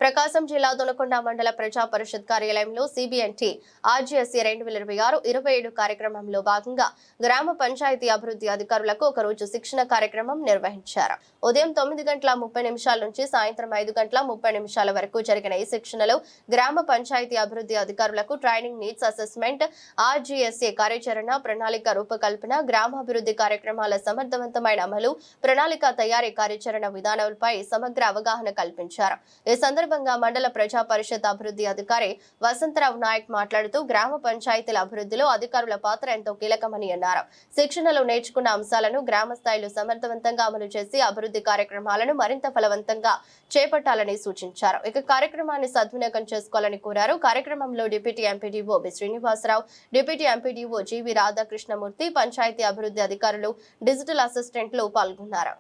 ప్రకాశం జిల్లా దొనకొండ మండల ప్రజా పరిషత్ కార్యాలయంలో సిబిఎన్టీ ఆర్జీఎస్సీ 2026-27 కార్యక్రమంలో భాగంగా గ్రామ పంచాయతీ అభివృద్ధి అధికారులకు ఒకరోజు శిక్షణ కార్యక్రమం నిర్వహించారు. ఉదయం 9:30 నుంచి సాయంత్రం 5:30 వరకు జరిగిన ఈ శిక్షణలో గ్రామ పంచాయతీ అభివృద్ధి అధికారులకు ట్రైనింగ్, నీడ్స్ అసెస్మెంట్, ఆర్జీఎస్సీ కార్యాచరణ, ప్రణాళిక రూపకల్పన, గ్రామాభివృద్ధి కార్యక్రమాల సమర్థవంతమైన అమలు, ప్రణాళిక తయారీ, కార్యాచరణ విధానాలపై సమగ్ర అవగాహన కల్పించారు. ఈ సందర్భంగా మండల ప్రజా పరిషత్ అభివృద్ధి అధికారి వసంతరావు నాయక్ మాట్లాడుతూ గ్రామ పంచాయతీల అభివృద్ధిలో అధికారుల పాత్ర ఎంతో కీలకమని అన్నారు. శిక్షణలో నేర్చుకున్న అంశాలను గ్రామ స్థాయిలో సమర్థవంతంగా అమలు చేసి అభివృద్ధి కార్యక్రమాలను మరింత ఫలవంతంగా చేపట్టాలని సూచించారు. ఇక కార్యక్రమాన్ని సద్వినియోగం చేసుకోవాలని కోరారు. కార్యక్రమంలో deputy MPDO B Srinivasarao, deputy MPDO GV Radhakrishnamurthy, panchayat అభివృద్ధి అధికారులు, డిజిటల్ అసిస్టెంట్లు పాల్గొన్నారు.